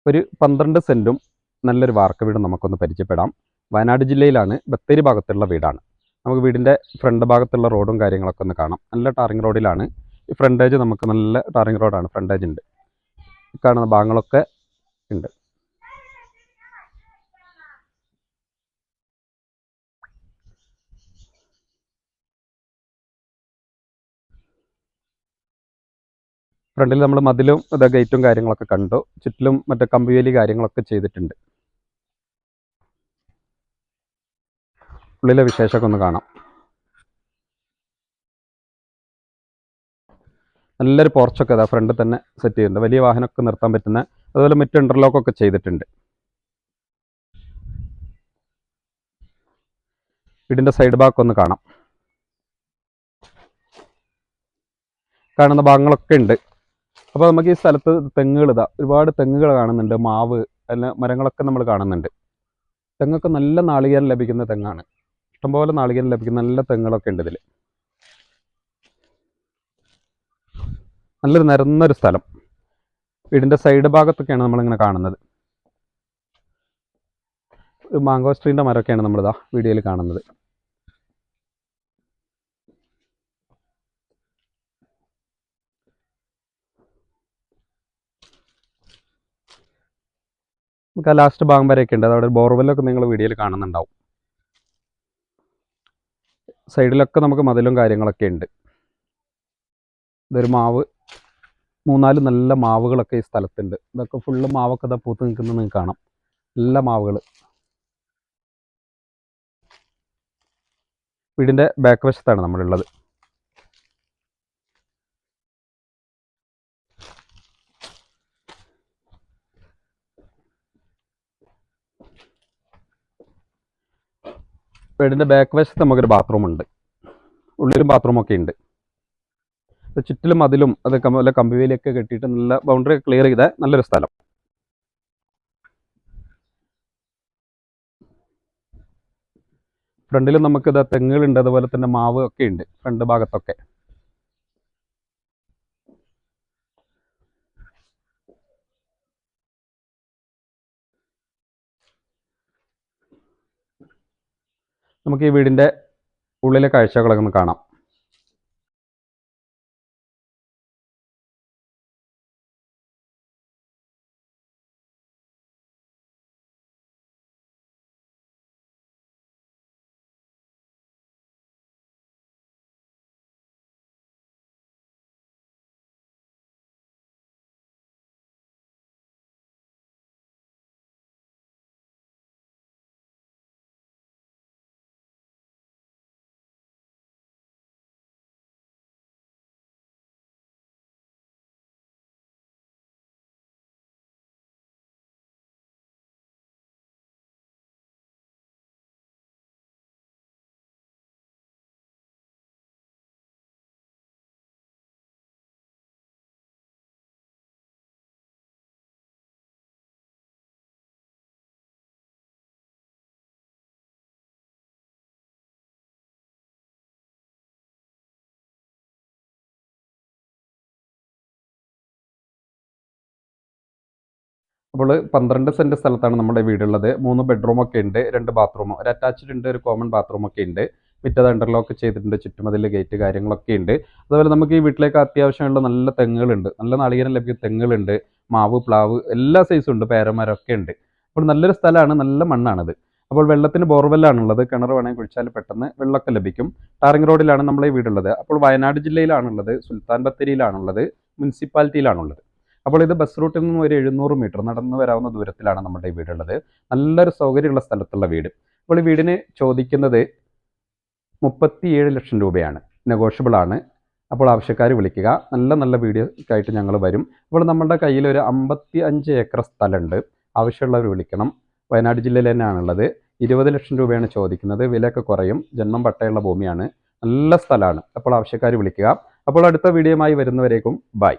ഒരു 12 സെൻറ്റും നല്ലൊരു വാർക്ക വീട് നമുക്കൊന്ന് പരിചയപ്പെടാം. വയനാട് ജില്ലയിലാണ്, ബത്തേരി ഭാഗത്തുള്ള വീടാണ്. നമുക്ക് വീടിൻ്റെ ഫ്രണ്ട് ഭാഗത്തുള്ള റോഡും കാര്യങ്ങളൊക്കെ ഒന്ന് കാണാം. നല്ല ടാറിങ് റോഡിലാണ്. ഈ ഫ്രണ്ടേജ് നമുക്ക് നല്ല ടാറിങ് റോഡാണ്, ഫ്രണ്ടേജ് ഉണ്ട്. ഈ കാണുന്ന ഭാഗങ്ങളൊക്കെ ഉണ്ട്. ഫ്രണ്ടിൽ നമ്മൾ മതിലും ഗേറ്റും കാര്യങ്ങളൊക്കെ കണ്ടു. ചുറ്റിലും മറ്റേ കമ്പിവേലി കാര്യങ്ങളൊക്കെ ചെയ്തിട്ടുണ്ട്. ഉള്ളിലെ വിശേഷമൊക്കെ ഒന്ന് കാണാം. നല്ലൊരു പോർച്ചൊക്കെ അതാ ഫ്രണ്ടിൽ തന്നെ സെറ്റ് ചെയ്യുന്നുണ്ട്. വലിയ വാഹനമൊക്കെ നിർത്താൻ പറ്റുന്ന, അതുപോലെ മറ്റ് ഇൻ്റർലോക്കൊക്കെ ചെയ്തിട്ടുണ്ട്. വീടിൻ്റെ സൈഡ് ഭാഗമൊക്കെ ഒന്ന് കാണാം. കാണുന്ന ഭാഗങ്ങളൊക്കെ ഉണ്ട്. അപ്പോൾ നമുക്ക് ഈ സ്ഥലത്ത് തെങ്ങുകൾ ഒരുപാട് തെങ്ങുകൾ കാണുന്നുണ്ട്. മാവ് അല്ല മരങ്ങളൊക്കെ നമ്മൾ കാണുന്നുണ്ട്. തെങ്ങൊക്കെ നല്ല നാളികേരം ലഭിക്കുന്ന തെങ്ങാണ്. ഇഷ്ടംപോലെ നാളികേരം ലഭിക്കുന്ന നല്ല തെങ്ങുകളൊക്കെ ഉണ്ട് ഇതിൽ. നല്ലൊരു നിരന്നൊരു സ്ഥലം. വീടിൻ്റെ സൈഡ് ഭാഗത്തൊക്കെയാണ് നമ്മളിങ്ങനെ കാണുന്നത്. ഒരു മാങ്കോസ്ട്രീൻ്റെ മരമൊക്കെയാണ് നമ്മളിതാ വീഡിയോയിൽ കാണുന്നത്. നമുക്ക് ആ ലാസ്റ്റ് ഭാഗം വരെയൊക്കെ ഉണ്ട്. അതവിടെ ബോർവെല്ലൊക്കെ നിങ്ങൾ വീഡിയോയിൽ കാണുന്നുണ്ടാവും. സൈഡിലൊക്കെ നമുക്ക് മതിലും കാര്യങ്ങളൊക്കെ ഉണ്ട്. ഇതൊരു മാവ്, 3-4 നല്ല മാവുകളൊക്കെ ഈ സ്ഥലത്തുണ്ട്. ഇതൊക്കെ ഫുള്ള് മാവൊക്കെ ഇതാ പൂത്ത് നിൽക്കുന്നത് നിങ്ങൾക്ക് കാണാം. നല്ല മാവുകൾ. വീടിൻ്റെ ബാക്ക് വശത്താണ് നമ്മളുള്ളത്. വീടിൻ്റെ ബാക്ക് വശത്ത് നമുക്കൊരു ബാത്റൂമുണ്ട്. ഉള്ളിലും ബാത്റൂമൊക്കെ ഉണ്ട്. ചുറ്റിലും മതിലും അത് വല്ല കമ്പിവേലിയൊക്കെ കെട്ടിയിട്ട് നല്ല ബൗണ്ടറി ക്ലിയർ ചെയ്ത നല്ലൊരു സ്ഥലം. ഫ്രണ്ടിൽ നമുക്ക് ഇതാ തെങ്ങുകളുണ്ട്, അതുപോലെ തന്നെ മാവ് ഒക്കെ ഉണ്ട് ഫ്രണ്ട് ഭാഗത്തൊക്കെ. നമുക്ക് ഈ വീടിൻ്റെ ഉള്ളിലെ കാഴ്ചകളൊക്കെ ഒന്ന് കാണാം. അപ്പോൾ 12 സെൻറ്റ് സ്ഥലത്താണ് നമ്മുടെ വീടുള്ളത്. 3 ബെഡ്റൂമൊക്കെ ഉണ്ട്, 2 ബാത്റൂം, ഒരു അറ്റാച്ച്ഡ് ഉണ്ട്, ഒരു കോമൺ ബാത്റൂമൊക്കെ ഉണ്ട്. മിറ്റത് അണ്ടർലോക്ക് ചെയ്തിട്ടുണ്ട്, ചുറ്റുമതിൽ ഗേറ്റ് കാര്യങ്ങളൊക്കെ ഉണ്ട്. അതുപോലെ നമുക്ക് ഈ വീട്ടിലേക്ക് അത്യാവശ്യമുള്ള നല്ല തെങ്ങുകളുണ്ട്, നല്ല നാളികേരം ലഭിക്കുന്ന തെങ്ങുകളുണ്ട്. മാവ്, പ്ലാവ് എല്ലാ സൈസും ഉണ്ട്, പേരമരമൊക്കെ ഉണ്ട്. അപ്പോൾ നല്ലൊരു സ്ഥലമാണ്, നല്ല മണ്ണാണിത്. അപ്പോൾ വെള്ളത്തിന് ബോർവെല്ലാണുള്ളത്. കിണർ വേണമെങ്കിൽ കുഴിച്ചാൽ പെട്ടെന്ന് വെള്ളമൊക്കെ ലഭിക്കും. ടാറിങ് റോഡിലാണ് നമ്മളെ വീടുള്ളത്. അപ്പോൾ വയനാട് ജില്ലയിലാണുള്ളത്, സുൽത്താൻ ബത്തേരിയിലാണുള്ളത്, മുനിസിപ്പാലിറ്റിയിലാണുള്ളത്. അപ്പോൾ ഇത് ബസ് റൂട്ടിൽ നിന്നും ഒരു 700 മീറ്റർ നടന്നു വരാവുന്ന ദൂരത്തിലാണ് നമ്മുടെ ഈ വീടുള്ളത്. നല്ലൊരു സൗകര്യമുള്ള സ്ഥലത്തുള്ള വീട്. അപ്പോൾ ഈ വീടിന് ചോദിക്കുന്നത് 37 ലക്ഷം രൂപയാണ്. നെഗോഷ്യബിൾ ആണ്. അപ്പോൾ ആവശ്യക്കാർ വിളിക്കുക. നല്ല നല്ല വീഡിയോ ആയിട്ട് ഞങ്ങൾ വരും. അപ്പോൾ നമ്മുടെ കയ്യിൽ ഒരു 55 ഏക്കർ സ്ഥലമുണ്ട്. ആവശ്യമുള്ളവർ വിളിക്കണം. വയനാട് ജില്ലയിൽ തന്നെയാണുള്ളത്. 20 ലക്ഷം രൂപയാണ് ചോദിക്കുന്നത്. വിലയൊക്കെ കുറയും. ജന്മം പട്ടയുള്ള ഭൂമിയാണ്. നല്ല സ്ഥലമാണ്. അപ്പോൾ ആവശ്യക്കാർ വിളിക്കുക. അപ്പോൾ അടുത്ത വീഡിയോയുമായി വരുന്നവരേക്കും ബൈ.